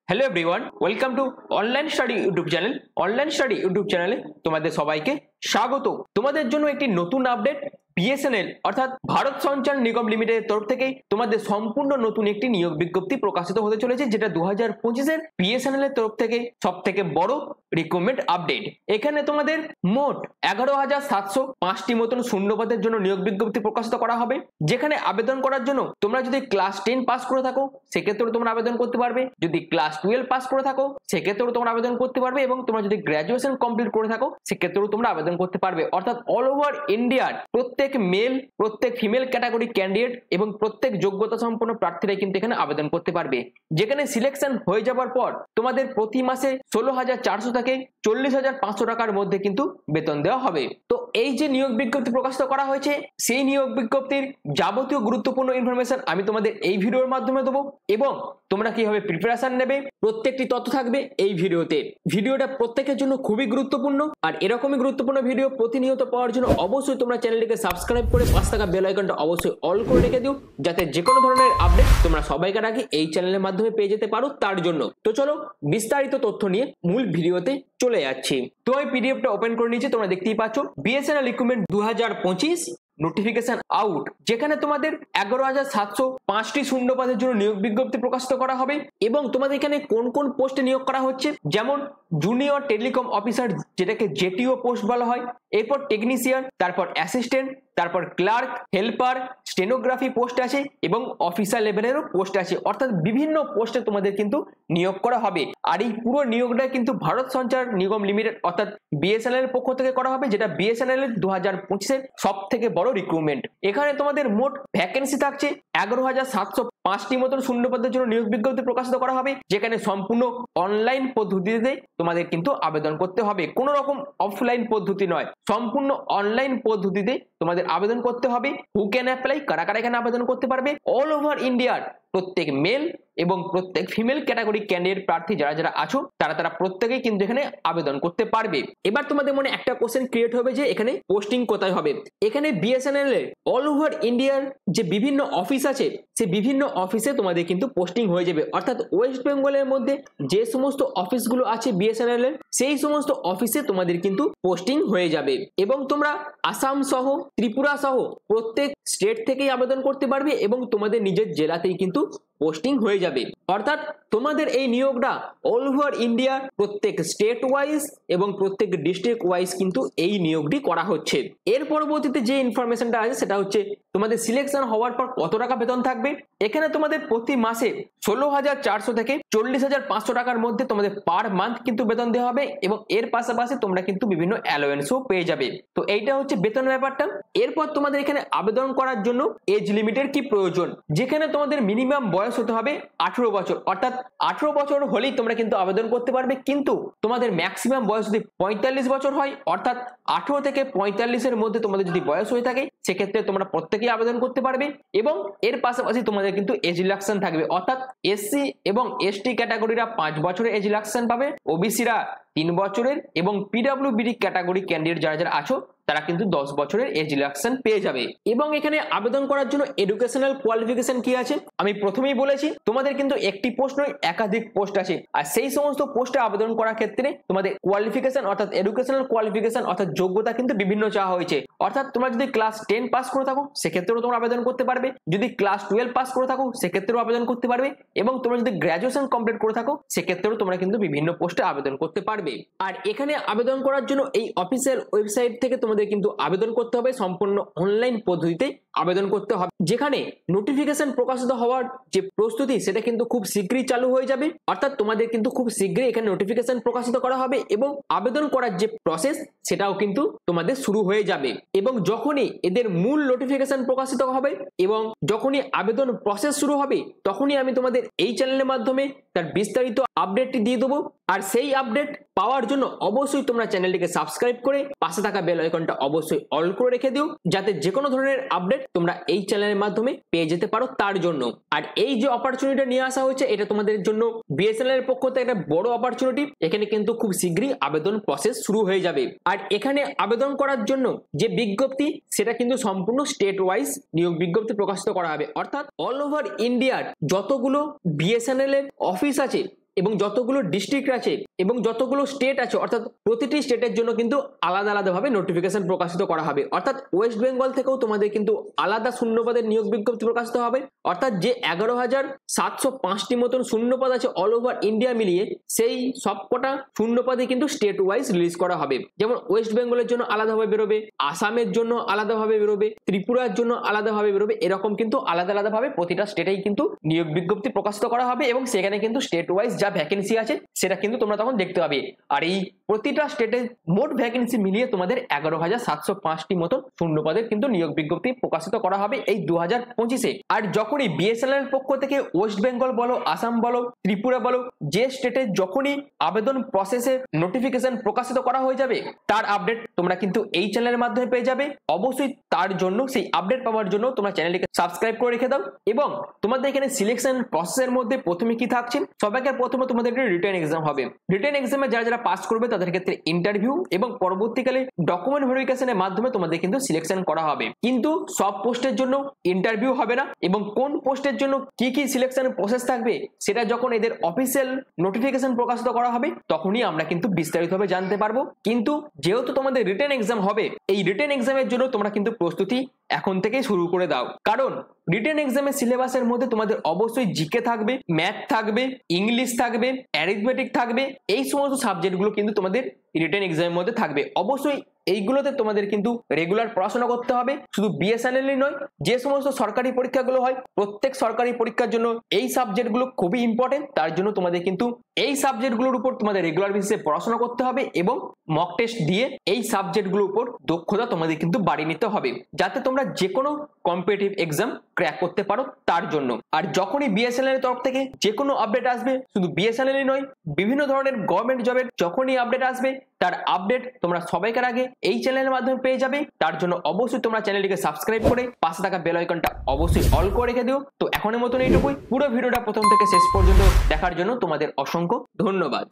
Hello everyone, welcome to online study YouTube channel. Online study YouTube চ্যানেলে তোমাদের সবাইকে স্বাগত। তোমাদের জন্য একটি নতুন আপডেট। বিএসএনএল অর্থাৎ ভারত সঞ্চার নিগম লিমিটেডের তরফ থেকেই তোমাদের সম্পূর্ণ নতুন একটি নিয়োগ বিজ্ঞপ্তি প্রকাশিত হতে চলেছে, যেটা 2025-এর বিএসএনএল এর তরফ থেকে সব থেকে বড় রিক্রুটমেন্ট আপডেট। এখানে তোমাদের মোট 11,705টি মতন শূন্যপদের জন্য নিয়োগ বিজ্ঞপ্তি প্রকাশিত করা হবে, যেখানে আবেদন করার জন্য তোমরা যদি ক্লাস 10 পাস করে থাকো সেক্ষেত্রে তোমরা আবেদন করতে পারবে, যদি ক্লাস 12 পাস করে থাকো সেক্ষেত্রেও তোমরা আবেদন করতে পারবে, এবং তোমরা যদি গ্র্যাজুয়েশন কমপ্লিট করে থাকো সেক্ষেত্রেও তোমরা আবেদন করতে পারবে। অর্থাৎ অল ওভার ইন্ডিয়ার প্রত্যেক মেল, প্রত্যেক ফিমেল ক্যাটাগরি ক্যান্ডিডেট এবং প্রত্যেক যোগ্যতা সম্পন্ন প্রার্থীরাই কিন্তু এখানে আবেদন করতে পারবে। যেখানে সিলেকশন হয়ে যাবার পর তোমাদের প্রতি মাসে 16,400 থেকে 40,500 টাকার মধ্যে কিন্তু বেতন দেওয়া হবে। তো এই যে নিয়োগ বিজ্ঞপ্তি প্রকাশিত করা হয়েছে, সেই নিয়োগ বিজ্ঞপ্তির যাবতীয় গুরুত্বপূর্ণ ইনফরমেশন আমি তোমাদের এই ভিডিওর মাধ্যমে দেবো, এবং তোমরা কিভাবে প্রিপারেশন নেবে প্রত্যেকটি তথ্য থাকবে এই ভিডিওতে। ভিডিওটা প্রত্যেকের জন্য খুবই গুরুত্বপূর্ণ, আর এরকমই গুরুত্বপূর্ণ ভিডিও প্রতিনিয়ত পাওয়ার জন্য অবশ্যই তোমরা চ্যানেলটিকে সাবস্ক্রাইব করে পাশে থাকা বেল আইকনটা অবশ্যই অল করে রেখে দিও, যাতে যে কোনো ধরনের আপডেট তোমরা সবাইকার আগে এই চ্যানেলের মাধ্যমে পেয়ে যেতে পারো তার জন্য। তো চলো বিস্তারিত তথ্য নিয়ে মূল ভিডিওতে চলে যাচ্ছি। তো এই পিডিএফটা ওপেন করে নিয়েছি, তোমরা দেখতেই পাচ্ছ বিএসএনএল রিক্রুটমেন্ট 2025 নোটিফিকেশন আউট, যেখানে তোমাদের 11,705টি শূন্যপদের জন্য নিয়োগ বিজ্ঞপ্তি প্রকাশিত করা হবে। এবং তোমাদের এখানে কোন কোন পোস্টে নিয়োগ করা হচ্ছে, যেমন জুনিয়র টেলিকম অফিসার, যেটাকে জেটিও পোস্ট বলা হয়, এরপর টেকনিশিয়ান, তারপর অ্যাসিস্ট্যান্ট, তারপর ক্লার্ক, হেল্পার, স্টেনোগ্রাফি পোস্ট আছে, এবং অফিসার লেভেলেরও পোস্ট আছে। অর্থাৎ বিভিন্ন পোস্টে তোমাদের কিন্তু নিয়োগ করা হবে। আর এই পুরো নিয়োগটা কিন্তু ভারত সঞ্চার নিগম লিমিটেড অর্থাৎ বিএসএনএল এর পক্ষ থেকে করা হবে, যেটা বিএসএনএল এর 2025-এর সব থেকে বড় রিক্রুটমেন্ট। এখানে তোমাদের মোট ভ্যাকেন্সি থাকছে 11,705টি মতন শূন্যপদের জন্য নিয়োগ বিজ্ঞপ্তি প্রকাশিত করা হবে, যেখানে সম্পূর্ণ অনলাইন পদ্ধতিতে তোমাদের কিন্তু আবেদন করতে হবে, কোনো রকম অফলাইন পদ্ধতি নয়, সম্পূর্ণ অনলাইন পদ্ধতিতে তোমাদের আবেদন করতে হবে। হু ক্যান অ্যাপ্লাই, কারা কারা এখানে আবেদন করতে পারবে? অল ওভার ইন্ডিয়ার প্রত্যেক মেল এবং প্রত্যেক ফিমেল ক্যাটাগরি ক্যান্ডিডেট প্রার্থী যারা যারা আছো তারা প্রত্যেকেই কিন্তু এখানে আবেদন করতে পারবে। এবার তোমাদের মনে একটা কোশ্চেন ক্রিয়েট হবে যে এখানে পোস্টিং কোথায় হবে। এখানে বিএসএনএল এর অল ওভার ইন্ডিয়ার যে বিভিন্ন অফিস আছে, সেই বিভিন্ন অফিসে তোমাদের কিন্তু পোস্টিং হয়ে যাবে। অর্থাৎ ওয়েস্ট বেঙ্গলের মধ্যে যে সমস্ত অফিসগুলো আছে বিএসএনএল এর, সেই সমস্ত অফিসে তোমাদের কিন্তু পোস্টিং হয়ে যাবে। এবং তোমরা আসাম সহ, ত্রিপুরা সহ প্রত্যেক স্টেট থেকেই আবেদন করতে পারবে, এবং তোমাদের নিজের জেলাতেই কিন্তু পোস্টিং হয়ে যাবে। অর্থাৎ তোমাদের এই নিয়োগটা অল ওভার ইন্ডিয়ার প্রত্যেক স্টেট ওয়াইজ এবং প্রত্যেক ডিস্ট্রিক্ট ওয়াইজ কিন্তু এই নিয়োগটি করা হচ্ছে। এর পরবর্তীতে যে ইনফরমেশনটা আছে সেটা হচ্ছে তোমাদের সিলেকশন হওয়ার পর কত টাকা বেতন থাকবে। এখানে তোমাদের প্রতি মাসে 16,400 থেকে 40,500 টাকার মধ্যে তোমাদের পার মান্থ কিন্তু বেতন দেওয়া হবে, এবং এর পাশাপাশি তোমরা কিন্তু বিভিন্ন অ্যালোয়েন্সও পেয়ে যাবে। তো এইটা হচ্ছে বেতন ব্যাপারটা। এরপর তোমাদের এখানে আবেদন করার জন্য এজ লিমিটের কি প্রয়োজন, যেখানে তোমাদের মিনিমাম বয়স হতে হবে 18 বছর। অর্থাৎ 18 বছর হলেই তোমরা কিন্তু আবেদন করতে পারবে, কিন্তু তোমাদের ম্যাক্সিমাম বয়স যদি 45 বছর হয়, অর্থাৎ 18 থেকে 45-এর মধ্যে তোমাদের যদি বয়স হয়ে থাকে সেক্ষেত্রে তোমরা প্রত্যেকেই আবেদন করতে পারবে। এবং এর পাশাপাশি তোমাদের কিন্তু এজ রিল্যাক্সেশন থাকবে, অর্থাৎ এসসি এবং এসটি ক্যাটাগরিরা 5 বছরের এজ রিল্যাক্সেশন পাবে, ওবিসিরা 3 বছরের, এবং পিডব্লিউবিডি ক্যাটাগরি ক্যান্ডিডেট যারা যারা আছো তারা কিন্তু 10 বছরের এজ রিল্যাক্সেশন পেয়ে যাবে। এবং এখানে আবেদন করার জন্য এডুকেশনাল কোয়ালিফিকেশন কি আছে আমি প্রথমেই বলেছি, তোমাদের কিন্তু একটি পোস্ট নয় একাধিক পোস্ট আছে, আর সেই সমস্ত পোস্টে আবেদন করার ক্ষেত্রে তোমাদের কোয়ালিফিকেশন অর্থাৎ এডুকেশনাল কোয়ালিফিকেশন অর্থাৎ যোগ্যতা কিন্তু বিভিন্ন চাওয়া হয়েছে। অর্থাৎ তোমরা যদি ক্লাস 10 পাস করে থাকো সেক্ষেত্রেও তোমরা আবেদন করতে পারবে, যদি ক্লাস 12 পাস করে থাকো সেক্ষেত্রেও আবেদন করতে পারবে, এবং তোমরা যদি গ্র্যাজুয়েশন কমপ্লিট করে থাকো সেক্ষেত্রেও তোমরা কিন্তু বিভিন্ন পোস্টে আবেদন করতে পারবে। আর এখানে আবেদন করার জন্য এই অফিসিয়াল ওয়েবসাইট থেকে তোমাদের কিন্তু আবেদন করতে হবে, সম্পূর্ণ অনলাইন পদ্ধতিতে আবেদন করতে হবে। যেখানে নোটিফিকেশন প্রকাশিত হওয়ার যে প্রস্তুতি সেটা কিন্তু খুব শীঘ্রই চালু হয়ে যাবে। অর্থাৎ তোমাদের কিন্তু খুব শীঘ্রই এখানে নোটিফিকেশন প্রকাশিত করা হবে, এবং আবেদন করার যে প্রসেস সেটাও কিন্তু তোমাদের শুরু হয়ে যাবে। এবং যখনই এদের মূল নোটিফিকেশন প্রকাশিত হবে এবং যখনই আবেদন প্রসেস শুরু হবে, তখনই আমি তোমাদের এই চ্যানেলের মাধ্যমে তার বিস্তারিত আপডেটটি দিয়ে দেবো। আর সেই আপডেট পাওয়ার জন্য অবশ্যই তোমরা চ্যানেলটিকে সাবস্ক্রাইব করে পাশে থাকা বেল আইকনটা অবশ্যই অল করে রেখে দিও, যাতে যে কোনো ধরনের আপডেট তোমরা এই চ্যানেলের মাধ্যমে পেয়ে যেতে পারো তার জন্য। আর এই যে অপরচুনিটি নিয়ে আসা হয়েছে এটা তোমাদের জন্য বিএসএনএল এর পক্ষ থেকে একটা বড় অপরচুনিটি। এখানে কিন্তু খুব শীঘ্রই আবেদন প্রসেস শুরু হয়ে যাবে। আর এখানে আবেদন করার জন্য যে বিজ্ঞপ্তি সেটা কিন্তু সম্পূর্ণ স্টেট ওয়াইজ নিয়োগ বিজ্ঞপ্তি প্রকাশিত করা হবে। অর্থাৎ অল ওভার ইন্ডিয়ার যতগুলো বিএসএনএল এর অফিস আছে এবং যতগুলো ডিস্ট্রিক্ট আছে এবং যতগুলো স্টেট আছে, অর্থাৎ প্রতিটি স্টেটের জন্য কিন্তু আলাদা আলাদাভাবে নোটিফিকেশন প্রকাশিত করা হবে। অর্থাৎ ওয়েস্ট বেঙ্গল থেকেও তোমাদের কিন্তু আলাদা শূন্যপদের নিয়োগ বিজ্ঞপ্তি প্রকাশিত হবে। অর্থাৎ যে 11,705টি মতন শূন্যপদ আছে অল ওভার ইন্ডিয়া মিলিয়ে, সেই সবকটা শূন্যপদে কিন্তু স্টেট ওয়াইজ রিলিজ করা হবে। যেমন ওয়েস্ট বেঙ্গলের জন্য আলাদাভাবে বেরোবে, আসামের জন্য আলাদাভাবে বেরোবে, ত্রিপুরার জন্য আলাদাভাবে বেরোবে, এরকম কিন্তু আলাদা আলাদাভাবে প্রতিটা স্টেটেই কিন্তু নিয়োগ বিজ্ঞপ্তি প্রকাশিত করা হবে এবং সেখানে কিন্তু স্টেট ওয়াইজ যা ভ্যাকেন্সি আছে সেটা কিন্তু তোমরা তখন দেখতে পাবে। আর এই প্রতিটা স্টেটের মোট ভ্যাকেন্সি মিলিয়ে তোমাদের 11,705টি মতন শূন্যপদের কিন্তু নিয়োগ বিজ্ঞপ্তি প্রকাশিত করা হবে এই 2025-এ। আর যখনই বিএসএনএল এর পক্ষ থেকে ওয়েস্ট বেঙ্গল বলো, আসাম বলো, ত্রিপুরা বলো, যে স্টেটে যখনই আবেদন প্রসেসে নোটিফিকেশন প্রকাশিত করা হয়ে যাবে, তার আপডেট তোমরা কিন্তু এই চ্যানেলের মাধ্যমে পেয়ে যাবে। অবশ্যই তার জন্য, সেই আপডেট পাওয়ার জন্য তোমরা চ্যানেলটিকে সাবস্ক্রাইব করে রেখে দাও। এবং তোমাদের এখানে সিলেকশন প্রসেসের মধ্যে প্রথমে কি থাকছে, সবাইকে প্রথমে তোমাদের রিটেন এক্সাম হবে। রিটেন এক্সামে যারা যারা পাস করবে তাদের ক্ষেত্রে ইন্টারভিউ এবং পরবর্তীকালে ডকুমেন্ট ভেরিফিকেশনের মাধ্যমে তোমাদের কিন্তু সিলেকশন করা হবে। কিন্তু সব পোস্টের জন্য ইন্টারভিউ হবে না এবং কোন পোস্টের জন্য কি কি সিলেকশন প্রসেস থাকবে সেটা যখন এদের অফিসিয়াল নোটিফিকেশন প্রকাশিত করা হবে তখনই আমরা কিন্তু বিস্তারিতভাবে জানতে পারবো। কিন্তু যেহেতু তোমাদের রিটেন এক্সাম হবে, এই রিটেন এক্সামের জন্য তোমরা কিন্তু প্রস্তুতি এখন থেকেই শুরু করে দাও। কারণ রিটেন এক্সামের সিলেবাসের মধ্যে তোমাদের অবশ্যই জিকে থাকবে, ম্যাথ থাকবে, ইংলিশ থাকবে, অ্যারিথমেটিক থাকবে। এই সমস্ত সাবজেক্টগুলো কিন্তু তোমাদের রিটেন এক্সামের মধ্যে থাকবে। অবশ্যই এইগুলোতে তোমাদের কিন্তু রেগুলার পড়াশোনা করতে হবে। শুধু বিএসএনএলই নয়, যে সমস্ত সরকারি পরীক্ষাগুলো হয় প্রত্যেক সরকারি পরীক্ষার জন্য এই সাবজেক্টগুলো খুবই ইম্পর্টেন্ট। তার জন্য তোমাদের কিন্তু এই সাবজেক্টগুলোর উপর তোমাদের রেগুলার বেসিসে পড়াশোনা করতে হবে এবং মক টেস্ট দিয়ে এই সাবজেক্টগুলোর উপর দক্ষতা তোমাদের কিন্তু বাড়িয়ে নিতে হবে, যাতে তোমরা যে কোনো কম্পিটিটিভ এক্সাম ক্র্যাক করতে পারো তার জন্য। আর যখনই বিএসএনএল এর তরফ থেকে যে কোনো আপডেট আসবে, শুধু বিএসএনএলই নয়, বিভিন্ন ধরনের গভর্নমেন্ট জবের যখনই আপডেট আসবে তার আপডেট তোমরা সবাইকার আগে এই চ্যানেলের মাধ্যমে পেয়ে যাবে। তার জন্য অবশ্যই তোমরা চ্যানেলটিকে সাবস্ক্রাইব করে পাশে থাকা বেল আইকনটা অবশ্যই অল করে রেখে দিও। তো এখনের মতন এইটুকুই। পুরো ভিডিওটা প্রথম থেকে শেষ পর্যন্ত দেখার জন্য তোমাদের অসংখ্য ধন্যবাদ।